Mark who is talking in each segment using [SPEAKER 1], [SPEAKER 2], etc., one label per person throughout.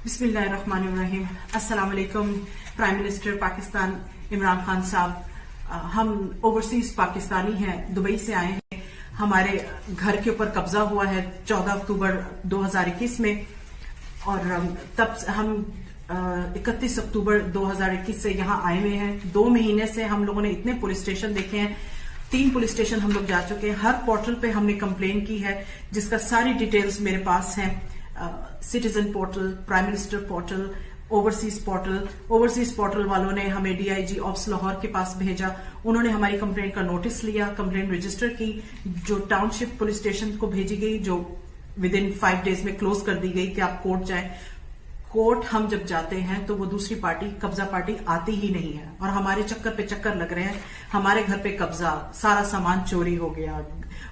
[SPEAKER 1] बिस्मिल्लाहिर्रहमानिर्रहीम। अस्सलाम वालेकुम। प्राइम मिनिस्टर पाकिस्तान इमरान खान साहब, हम ओवरसीज पाकिस्तानी हैं, दुबई से आए हैं। हमारे घर के ऊपर कब्जा हुआ है 14 अक्टूबर 2021 में और तब हम 31 अक्टूबर 2021 से यहाँ आए हुए हैं। 2 महीने से हम लोगों ने इतने पुलिस स्टेशन देखे हैं, 3 पुलिस स्टेशन हम लोग जा चुके हैं। हर पोर्टल पे हमने कंप्लेन की है जिसका सारी डिटेल्स मेरे पास हैं। Citizen portal, prime minister portal, overseas portal. Overseas portal वालों ने हमें डीआईजी ऑप्स लाहौर के पास भेजा। उन्होंने हमारी कंप्लेन का नोटिस लिया, कंप्लेन रजिस्टर की, जो टाउनशिप पुलिस स्टेशन को भेजी गई, जो विद इन 5 डेज में क्लोज कर दी गई कि आप कोर्ट जाएं। कोर्ट हम जब जाते हैं तो वो दूसरी पार्टी, कब्जा पार्टी, आती ही नहीं है और हमारे चक्कर पे चक्कर लग रहे हैं। हमारे घर पे कब्जा, सारा सामान चोरी हो गया,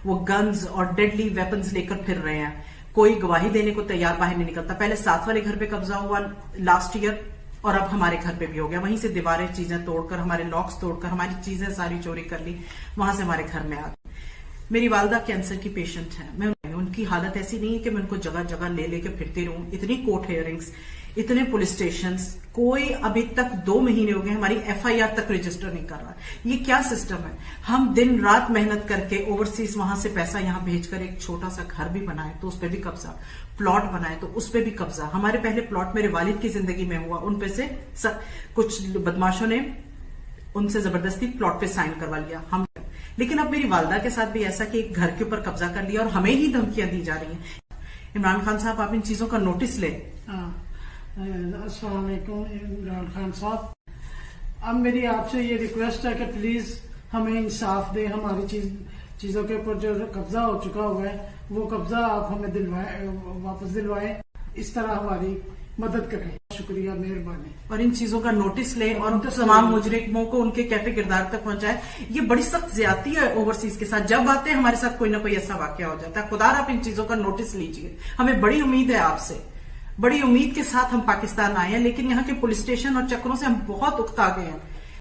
[SPEAKER 1] वो गन्स और डेडली वेपन्स लेकर फिर रहे हैं। कोई गवाही देने को तैयार बाहर नहीं निकलता। पहले साथ वाले घर पे कब्जा हुआ लास्ट ईयर और अब हमारे घर पे भी हो गया। वहीं से दीवारें, चीजें तोड़कर, हमारे लॉक्स तोड़कर हमारी चीजें सारी चोरी कर ली, वहां से हमारे घर में आ गई। मेरी वालदा कैंसर की पेशेंट है। मैं उनकी हालत ऐसी नहीं है कि मैं उनको जगह जगह ले लेके फिरती रहूं। इतनी कोर्ट हियरिंग्स, इतने पुलिस स्टेशंस, कोई अभी तक 2 महीने हो गए हमारी एफआईआर तक रजिस्टर नहीं कर रहा। ये क्या सिस्टम है? हम दिन रात मेहनत करके ओवरसीज वहां से पैसा यहां भेजकर एक छोटा सा घर भी बनाए तो उस पर भी कब्जा, प्लॉट बनाए तो उस पर भी कब्जा। हमारे पहले प्लॉट मेरे वालिद की जिंदगी में हुआ, उन पे से कुछ बदमाशों ने उनसे जबरदस्ती प्लॉट पे साइन करवा लिया। हम लेकिन अब मेरी वालदा के साथ भी ऐसा कि एक घर के ऊपर कब्जा कर लिया और हमें ही धमकियां दी जा रही हैं। इमरान खान साहब, आप इन चीजों का नोटिस लें।
[SPEAKER 2] अस्सलाम वालेकुम इमरान खान साहब, अब मेरी आपसे ये रिक्वेस्ट है कि प्लीज हमें इंसाफ दें। हमारी चीजों के ऊपर जो कब्जा हो चुका हुआ है वो कब्जा आप हमें वापस दिलवाएं। इस तरह हमारी मदद करें। शुक्रिया, मेहरबानी।
[SPEAKER 1] और इन चीजों का नोटिस लें और तमाम मुजरिमों को उनके कैफे किरदार तक पहुंचाए। ये बड़ी सख्त ज्यादती है ओवरसीज के साथ। जब आते हैं हमारे साथ कोई ना कोई ऐसा वाकया हो जाता है। खुदा आप इन चीजों का नोटिस लीजिए। हमें बड़ी उम्मीद है आपसे, बड़ी उम्मीद के साथ हम पाकिस्तान आए हैं, लेकिन यहाँ के पुलिस स्टेशन और चक्रों से हम बहुत उकता गए हैं।